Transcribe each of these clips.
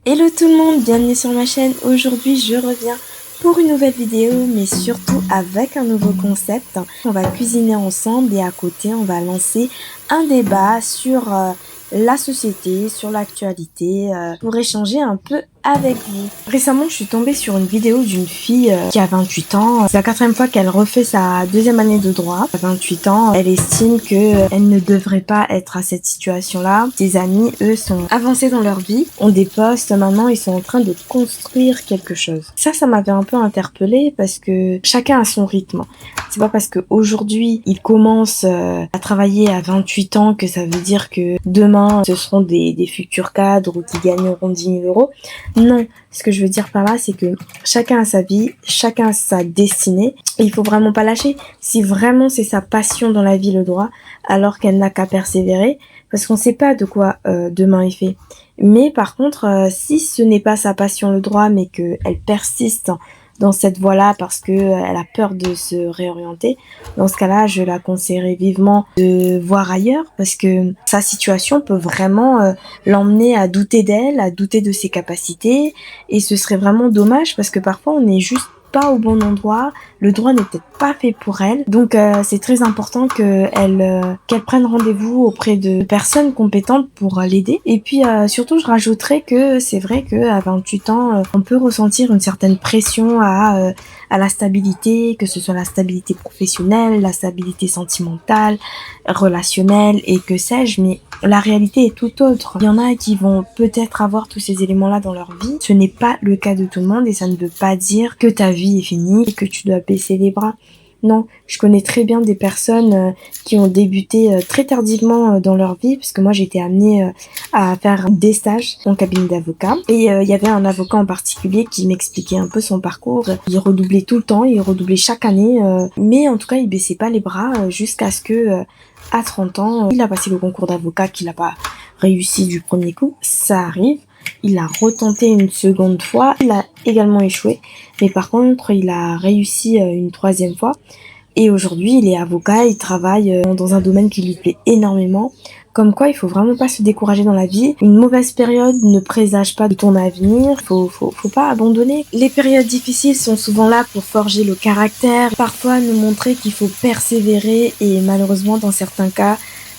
Hello tout le monde, bienvenue sur ma chaîne. Aujourd'hui je reviens pour une nouvelle vidéo, mais surtout avec un nouveau concept. On va cuisiner ensemble et à côté on va lancer un débat sur la société, sur l'actualité, pour échanger un peu avec vous. Récemment je suis tombée sur une vidéo d'une fille qui a 28 ans. C'est la quatrième fois qu'elle refait sa deuxième année de droit. À 28 ans, elle estime que elle ne devrait pas être à cette situation-là. Ses amis, eux, sont avancés dans leur vie, ont des postes, maintenant ils sont en train de construire quelque chose. Ça m'avait un peu interpellée parce que chacun a son rythme. C'est pas parce qu'aujourd'hui ils commencent à travailler à 28 ans que ça veut dire que demain ce seront des futurs cadres ou qui gagneront 10 000 euros. Non, ce que je veux dire par là, c'est que chacun a sa vie, chacun a sa destinée, et il faut vraiment pas lâcher. Si vraiment c'est sa passion dans la vie, le droit, alors qu'elle n'a qu'à persévérer, parce qu'on sait pas de quoi demain est fait. Mais par contre, si ce n'est pas sa passion, le droit, mais qu'elle persiste dans cette voie-là parce que elle a peur de se réorienter, dans ce cas-là, je la conseillerais vivement de voir ailleurs parce que sa situation peut vraiment l'emmener à douter d'elle, à douter de ses capacités, et ce serait vraiment dommage parce que parfois on est juste pas au bon endroit, le droit n'est peut-être pas fait pour elle, donc c'est très important qu'elle prenne rendez-vous auprès de personnes compétentes pour l'aider. Et puis surtout je rajouterais que c'est vrai que à 28 ans on peut ressentir une certaine pression à la stabilité, que ce soit la stabilité professionnelle, la stabilité sentimentale, relationnelle et que sais-je, mais la réalité est tout autre. Il y en a qui vont peut-être avoir tous ces éléments-là dans leur vie. Ce n'est pas le cas de tout le monde et ça ne veut pas dire que ta vie est finie et que tu dois baisser les bras. Non, je connais très bien des personnes qui ont débuté très tardivement dans leur vie, parce que moi j'ai été amenée à faire des stages en cabinet d'avocat. Et il y avait un avocat en particulier qui m'expliquait un peu son parcours. Il redoublait tout le temps, il redoublait chaque année, mais en tout cas il baissait pas les bras jusqu'à ce que à 30 ans, il a passé le concours d'avocat qu'il n'a pas réussi du premier coup. Ça arrive. Il a retenté une seconde fois, il a également échoué, mais par contre il a réussi une troisième fois et aujourd'hui il est avocat, il travaille dans un domaine qui lui plaît énormément. Comme quoi il faut vraiment pas se décourager dans la vie, une mauvaise période ne présage pas de ton avenir, faut pas abandonner. Les périodes difficiles sont souvent là pour forger le caractère, parfois nous montrer qu'il faut persévérer et malheureusement dans certains cas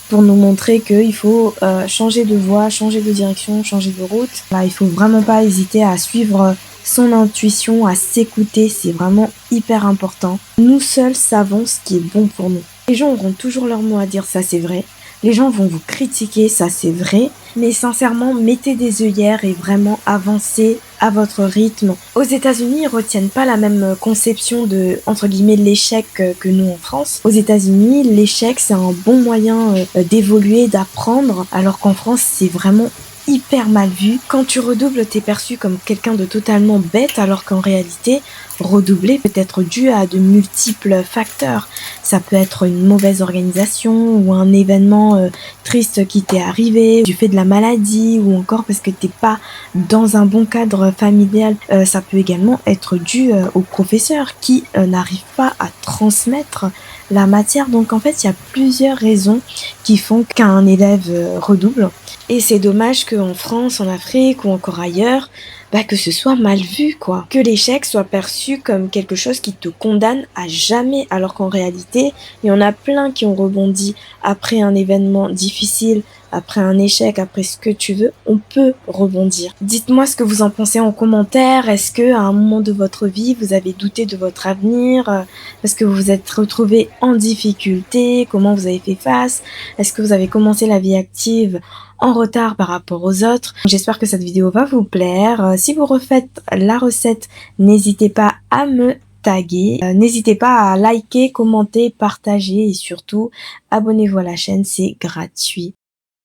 pour nous montrer qu'il faut changer de voie, changer de direction, changer de route. Là, il faut vraiment pas hésiter à suivre son intuition, à s'écouter, c'est vraiment hyper important. Nous seuls savons ce qui est bon pour nous. Les gens auront toujours leur mot à dire, ça c'est vrai. Les gens vont vous critiquer, ça c'est vrai. Mais sincèrement, mettez des œillères et vraiment avancez à votre rythme. Aux États-Unis, ils retiennent pas la même conception de, entre guillemets, l'échec que nous en France. Aux États-Unis, l'échec, c'est un bon moyen d'évoluer, d'apprendre, alors qu'en France, c'est vraiment hyper mal vu. Quand tu redoubles, t'es perçu comme quelqu'un de totalement bête, alors qu'en réalité, redoubler peut être dû à de multiples facteurs. Ça peut être une mauvaise organisation ou un événement triste qui t'est arrivé, du fait de la maladie ou encore parce que t'es pas dans un bon cadre familial. Ça peut également être dû au professeur qui n'arrive pas à transmettre la matière. Donc en fait, il y a plusieurs raisons qui font qu'un élève redouble. Et c'est dommage qu'en France, en Afrique ou encore ailleurs, que ce soit mal vu, quoi. Que l'échec soit perçu comme quelque chose qui te condamne à jamais, alors qu'en réalité, il y en a plein qui ont rebondi après un événement difficile, après un échec, après ce que tu veux, on peut rebondir. Dites-moi ce que vous en pensez en commentaire. Est-ce que à un moment de votre vie, vous avez douté de votre avenir? Est-ce que vous vous êtes retrouvé en difficulté? Comment vous avez fait face? Est-ce que vous avez commencé la vie active en retard par rapport aux autres? J'espère que cette vidéo va vous plaire. Si vous refaites la recette, n'hésitez pas à me taguer. N'hésitez pas à liker, commenter, partager et surtout abonnez-vous à la chaîne, c'est gratuit.